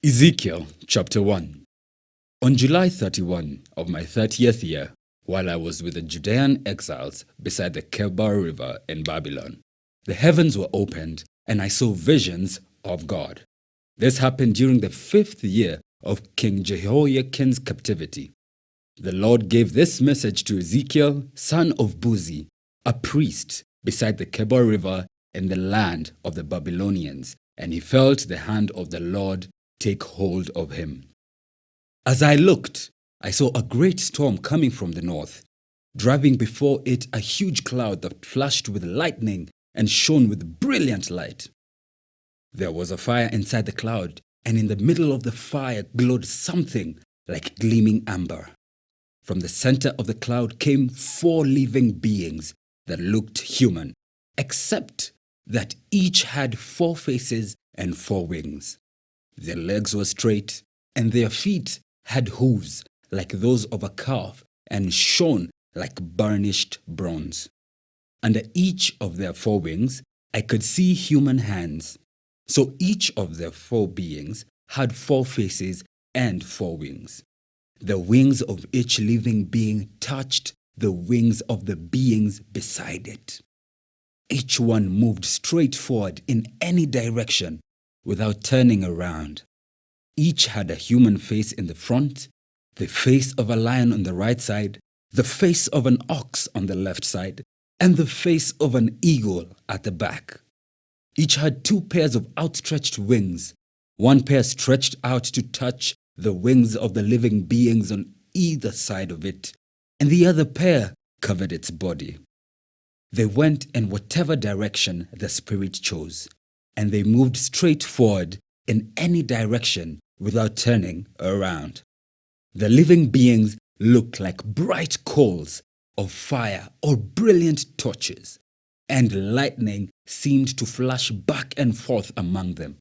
Ezekiel Chapter 1. On July 31 of my 30th year, while I was with the Judean exiles beside the Kebar River in Babylon, the heavens were opened and I saw visions of God. This happened during the 5th year of King Jehoiakim's captivity. The Lord gave this message to Ezekiel, son of Buzi, a priest beside the Kebar River in the land of the Babylonians, and he felt the hand of the Lord take hold of him. As I looked, I saw a great storm coming from the north, driving before it a huge cloud that flashed with lightning and shone with brilliant light. There was a fire inside the cloud, and in the middle of the fire glowed something like gleaming amber. From the center of the cloud came 4 living beings that looked human, except that each had 4 faces and 4 wings. Their legs were straight, and their feet had hooves like those of a calf and shone like burnished bronze. Under each of their 4 wings, I could see human hands. So each of their 4 beings had 4 faces and 4 wings. The wings of each living being touched the wings of the beings beside it. Each one moved straight forward in any direction without turning around. Each had a human face in the front, the face of a lion on the right side, the face of an ox on the left side, and the face of an eagle at the back. Each had 2 pairs of outstretched wings. One pair stretched out to touch the wings of the living beings on either side of it, and the other pair covered its body. They went in whatever direction the Spirit chose, and they moved straight forward in any direction without turning around. The living beings looked like bright coals of fire or brilliant torches, and lightning seemed to flash back and forth among them,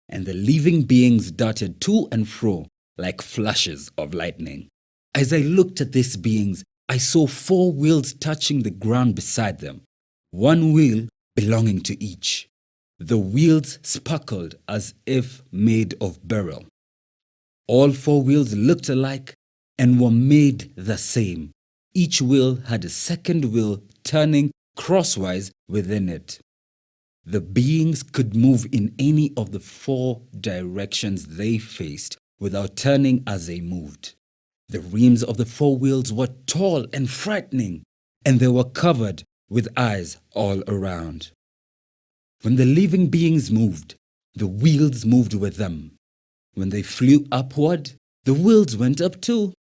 and the living beings darted to and fro like flashes of lightning. As I looked at these beings, I saw 4 wheels touching the ground beside them, 1 wheel belonging to each. The wheels sparkled as if made of beryl. All 4 wheels looked alike and were made the same. Each wheel had a second wheel turning crosswise within it. The beings could move in any of the 4 directions they faced without turning as they moved. The rims of the 4 wheels were tall and frightening, and they were covered with eyes all around. When the living beings moved, the wheels moved with them. When they flew upward, the wheels went up too.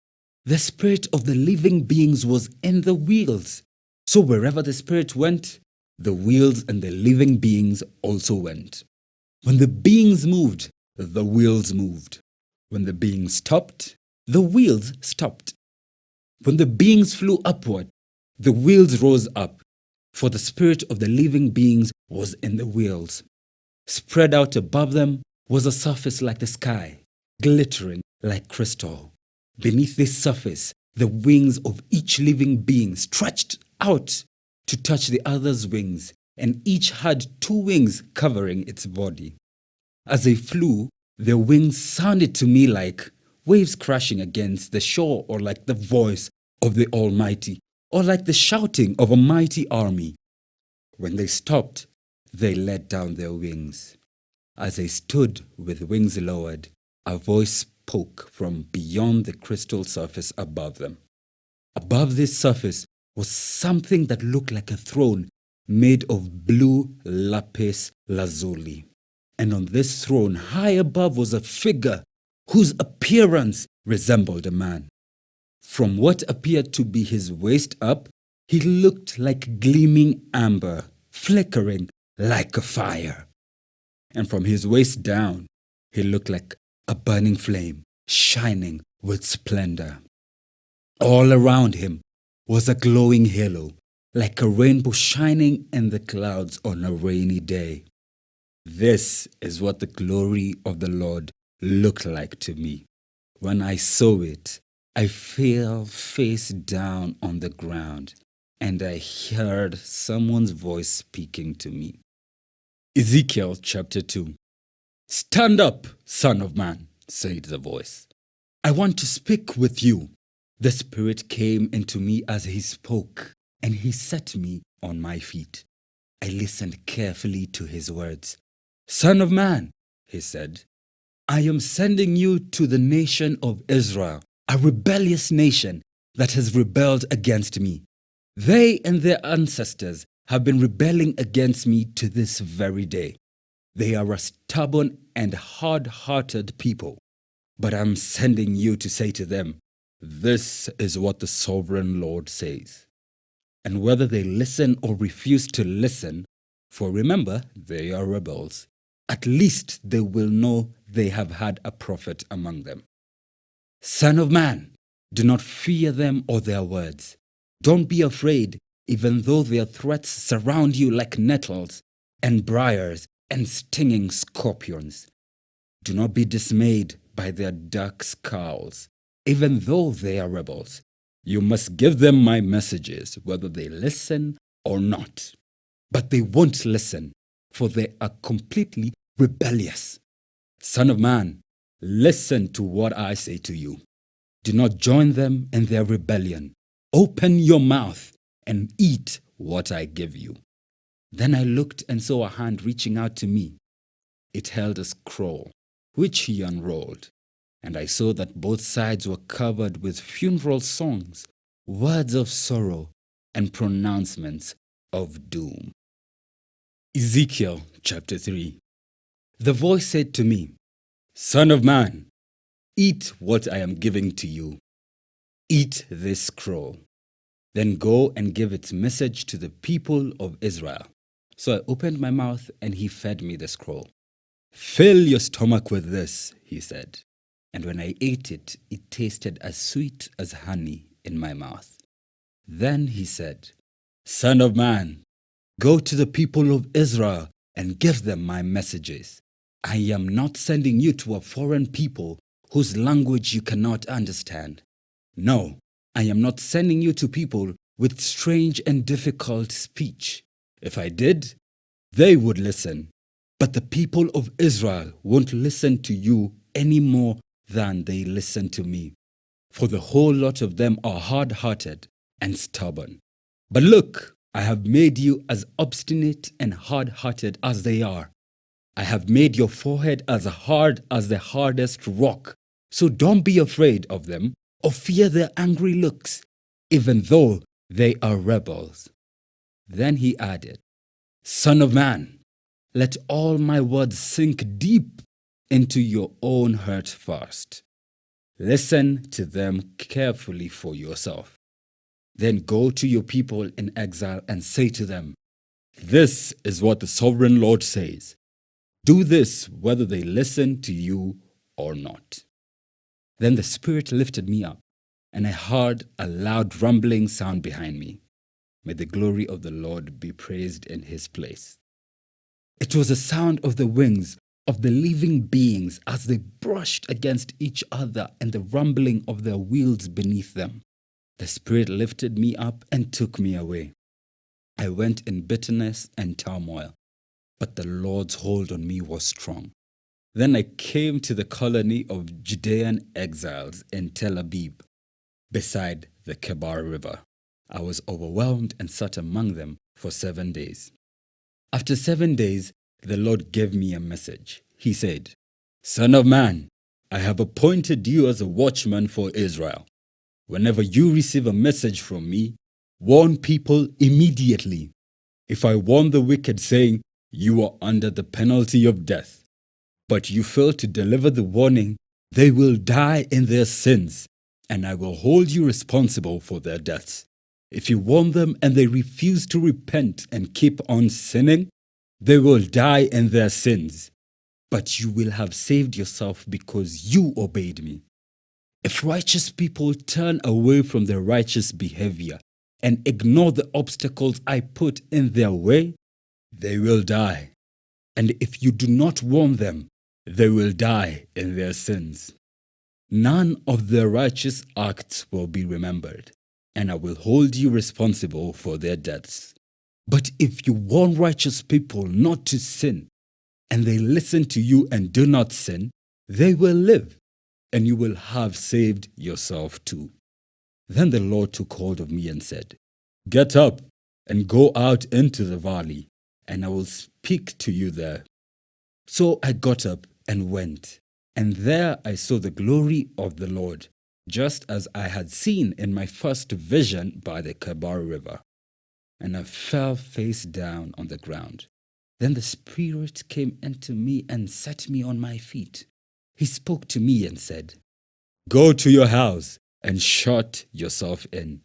The spirit of the living beings was in the wheels. So wherever the spirit went, the wheels and the living beings also went. When the beings moved, the wheels moved. When the beings stopped, the wheels stopped. When the beings flew upward, the wheels rose up, for the spirit of the living beings was in the wheels. Spread out above them was a surface like the sky, glittering like crystal. Beneath this surface, the wings of each living being stretched out to touch the other's wings, and each had 2 wings covering its body. As they flew, their wings sounded to me like waves crashing against the shore, or like the voice of the Almighty, or like the shouting of a mighty army. When they stopped, they let down their wings. As they stood with wings lowered, a voice spoke from beyond the crystal surface above them. Above this surface was something that looked like a throne made of blue lapis lazuli. And on this throne, high above, was a figure whose appearance resembled a man. From what appeared to be his waist up, he looked like gleaming amber, flickering like a fire. And from his waist down, he looked like a burning flame, shining with splendor. All around him was a glowing halo, like a rainbow shining in the clouds on a rainy day. This is what the glory of the Lord looked like to me. When I saw it, I fell face down on the ground, and I heard someone's voice speaking to me. Ezekiel Chapter 2. Stand up, Son of Man, said the voice. "I want to speak with you." The Spirit came into me as he spoke, and he set me on my feet. I listened carefully to his words. "Son of man," he said, "I am sending you to the nation of Israel, a rebellious nation that has rebelled against me. They and their ancestors have been rebelling against me to this very day. They are a stubborn and hard-hearted people. But I'm sending you to say to them, 'This is what the sovereign Lord says.' And whether they listen or refuse to listen, for remember, they are rebels, at least they will know they have had a prophet among them. Son of man, do not fear them or their words. Don't be afraid, even though their threats surround you like nettles and briars and stinging scorpions. Do not be dismayed by their dark scowls, even though they are rebels. You must give them my messages, whether they listen or not. But they won't listen, for they are completely rebellious. Son of man, listen to what I say to you. Do not join them in their rebellion. Open your mouth and eat what I give you." Then I looked and saw a hand reaching out to me. It held a scroll, which he unrolled, and I saw that both sides were covered with funeral songs, words of sorrow, and pronouncements of doom. Ezekiel Chapter 3. The voice said to me, "Son of man, eat what I am giving to you. Eat this scroll. Then go and give its message to the people of Israel." So I opened my mouth and he fed me the scroll. "Fill your stomach with this," he said. And when I ate it, it tasted as sweet as honey in my mouth. Then he said, "Son of man, go to the people of Israel and give them my messages. I am not sending you to a foreign people whose language you cannot understand. No, I am not sending you to people with strange and difficult speech. If I did, they would listen. But the people of Israel won't listen to you any more than they listen to me. For the whole lot of them are hard-hearted and stubborn. But look, I have made you as obstinate and hard-hearted as they are. I have made your forehead as hard as the hardest rock. So don't be afraid of them or fear their angry looks, even though they are rebels." Then he added, "Son of man, let all my words sink deep into your own heart first. Listen to them carefully for yourself. Then go to your people in exile and say to them, 'This is what the sovereign Lord says. Do this whether they listen to you or not.'" Then the Spirit lifted me up, and I heard a loud rumbling sound behind me. May the glory of the Lord be praised in his place. It was the sound of the wings of the living beings as they brushed against each other and the rumbling of their wheels beneath them. The Spirit lifted me up and took me away. I went in bitterness and turmoil, but the Lord's hold on me was strong. Then I came to the colony of Judean exiles in Tel Aviv, beside the Kebar River. I was overwhelmed and sat among them for 7 days. After 7 days, the Lord gave me a message. He said, "Son of man, I have appointed you as a watchman for Israel. Whenever you receive a message from me, warn people immediately. If I warn the wicked, saying, 'You are under the penalty of death,' but you fail to deliver the warning, they will die in their sins, and I will hold you responsible for their deaths. If you warn them and they refuse to repent and keep on sinning, they will die in their sins. But you will have saved yourself because you obeyed me. If righteous people turn away from their righteous behavior and ignore the obstacles I put in their way, they will die. And if you do not warn them, they will die in their sins. None of their righteous acts will be remembered, and I will hold you responsible for their deaths. But if you warn righteous people not to sin, and they listen to you and do not sin, They will live, and you will have saved yourself too. Then the Lord took hold of me and said, Get up and go out into the valley, and I will speak to you there. So I got up and went, and there I saw the glory of the Lord, just as I had seen in my first vision by the Kebar River. And I fell face down on the ground. Then the Spirit came into me and set me on my feet. He spoke to me and said, Go to your house and shut yourself in.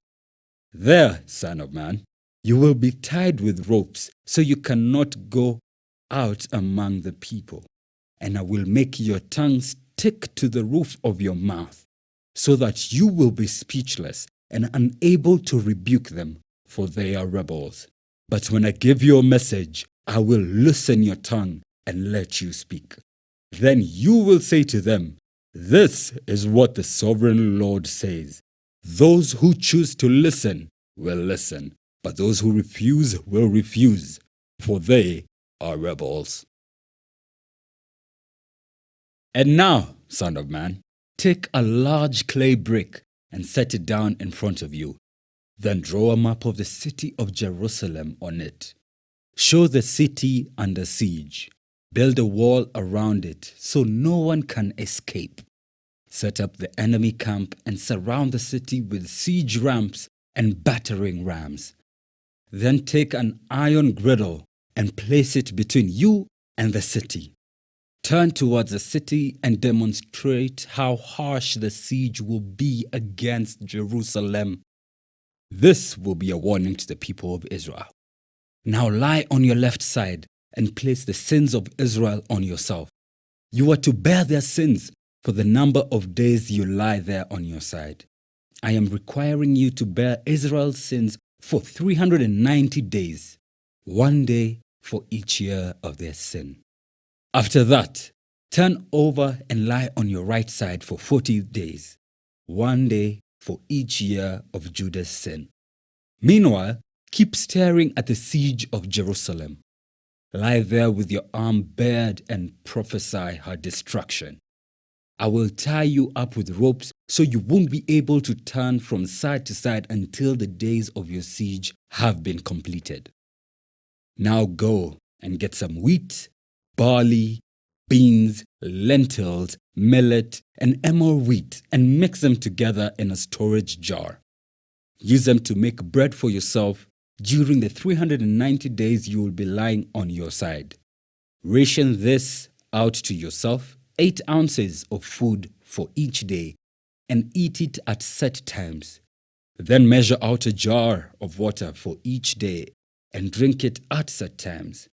There, son of man, you will be tied with ropes, so you cannot go out among the people. And I will make your tongue stick to the roof of your mouth, so that you will be speechless and unable to rebuke them, for they are rebels. But when I give you a message, I will loosen your tongue and let you speak. Then you will say to them, This is what the sovereign Lord says. Those who choose to listen will listen, but those who refuse will refuse, for they are rebels. And now, son of man, take a large clay brick and set it down in front of you. Then draw a map of the city of Jerusalem on it. Show the city under siege. Build a wall around it so no one can escape. Set up the enemy camp and surround the city with siege ramps and battering rams. Then take an iron griddle and place it between you and the city. Turn towards the city and demonstrate how harsh the siege will be against Jerusalem. This will be a warning to the people of Israel. Now lie on your left side and place the sins of Israel on yourself. You are to bear their sins for the number of days you lie there on your side. I am requiring you to bear Israel's sins for 390 days, 1 day for each year of their sin. After that, turn over and lie on your right side for 40 days, 1 day for each year of Judah's sin. Meanwhile, keep staring at the siege of Jerusalem. Lie there with your arm bared and prophesy her destruction. I will tie you up with ropes so you won't be able to turn from side to side until the days of your siege have been completed. Now go and get some wheat, barley, beans, lentils, millet, and emmer wheat and mix them together in a storage jar. Use them to make bread for yourself during the 390 days you will be lying on your side. Ration this out to yourself, 8 ounces of food for each day, and eat it at set times. Then measure out a jar of water for each day and drink it at set times.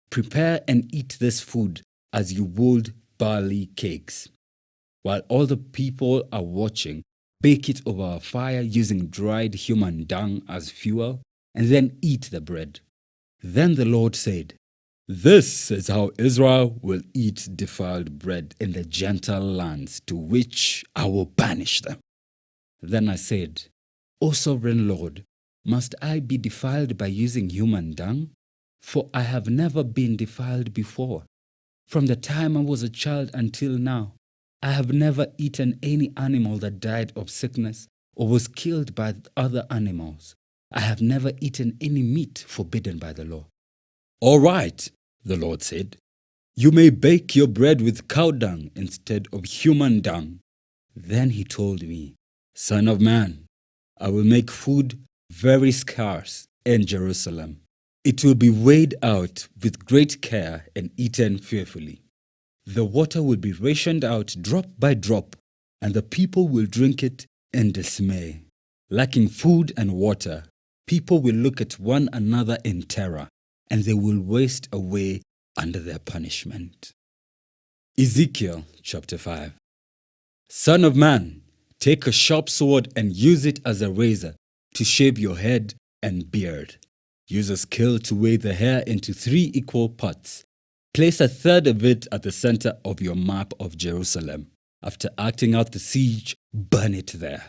Prepare and eat this food as you would barley cakes. While all the people are watching, bake it over a fire using dried human dung as fuel, and then eat the bread. Then the Lord said, This is how Israel will eat defiled bread in the Gentile lands to which I will banish them. Then I said, O sovereign Lord, must I be defiled by using human dung? For I have never been defiled before. From the time I was a child until now, I have never eaten any animal that died of sickness or was killed by other animals. I have never eaten any meat forbidden by the law. All right, the Lord said, you may bake your bread with cow dung instead of human dung. Then he told me, Son of man, I will make food very scarce in Jerusalem. It will be weighed out with great care and eaten fearfully. The water will be rationed out drop by drop, and the people will drink it in dismay. Lacking food and water, people will look at one another in terror, and they will waste away under their punishment. Ezekiel Chapter 5. Son of man, take a sharp sword and use it as a razor to shave your head and beard. Use a scale to weigh the hair into 3 equal parts. Place a third of it at the center of your map of Jerusalem. After acting out the siege, burn it there.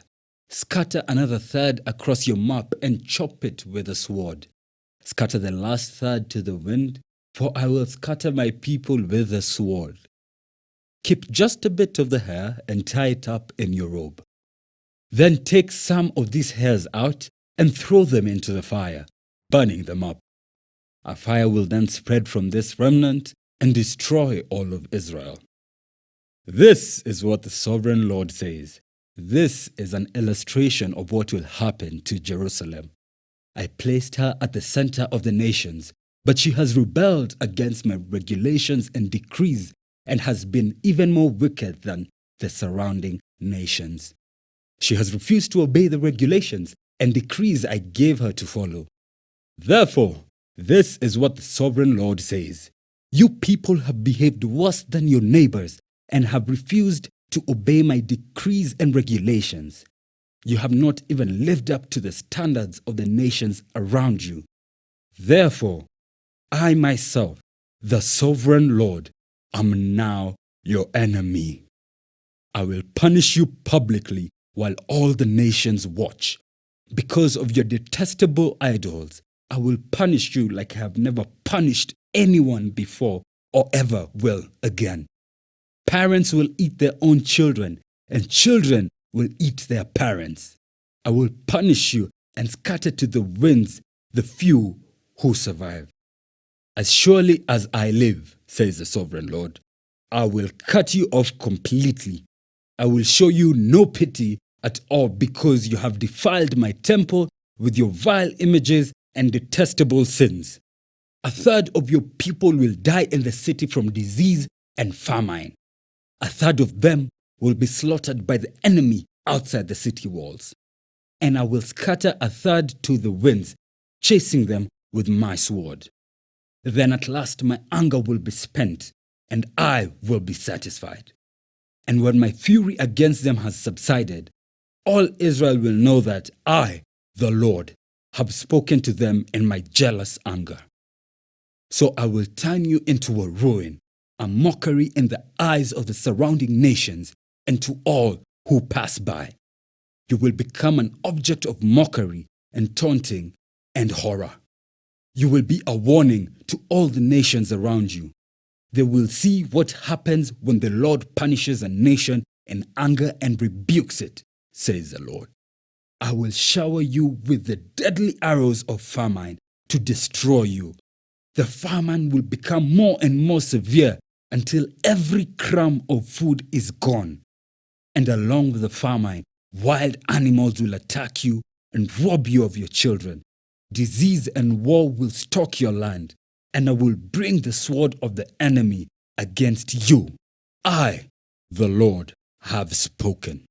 Scatter another third across your map and chop it with a sword. Scatter the last third to the wind, for I will scatter my people with the sword. Keep just a bit of the hair and tie it up in your robe. Then take some of these hairs out and throw them into the fire, burning them up. A fire will then spread from this remnant and destroy all of Israel. This is what the sovereign Lord says. This is an illustration of what will happen to Jerusalem. I placed her at the center of the nations, but she has rebelled against my regulations and decrees and has been even more wicked than the surrounding nations. She has refused to obey the regulations and decrees I gave her to follow. Therefore, this is what the sovereign Lord says. You people have behaved worse than your neighbors and have refused to obey my decrees and regulations. You have not even lived up to the standards of the nations around you. Therefore, I myself, the sovereign Lord, am now your enemy. I will punish you publicly while all the nations watch. Because of your detestable idols, I will punish you like I have never punished anyone before or ever will again. Parents will eat their own children, and children will eat their parents. I will punish you and scatter to the winds the few who survive. As surely as I live, says the sovereign Lord, I will cut you off completely. I will show you no pity at all because you have defiled my temple with your vile images and detestable sins. A third of your people will die in the city from disease and famine. A third of them will be slaughtered by the enemy outside the city walls. And I will scatter a third to the winds, chasing them with my sword. Then at last my anger will be spent, and I will be satisfied. And when my fury against them has subsided, all Israel will know that I, the Lord, have spoken to them in my jealous anger. So I will turn you into a ruin, a mockery in the eyes of the surrounding nations and to all who pass by. You will become an object of mockery and taunting and horror. You will be a warning to all the nations around you. They will see what happens when the Lord punishes a nation in anger and rebukes it, says the Lord. I will shower you with the deadly arrows of famine to destroy you. The famine will become more and more severe until every crumb of food is gone. And along with the famine, wild animals will attack you and rob you of your children. Disease and war will stalk your land, and I will bring the sword of the enemy against you. I, the Lord, have spoken.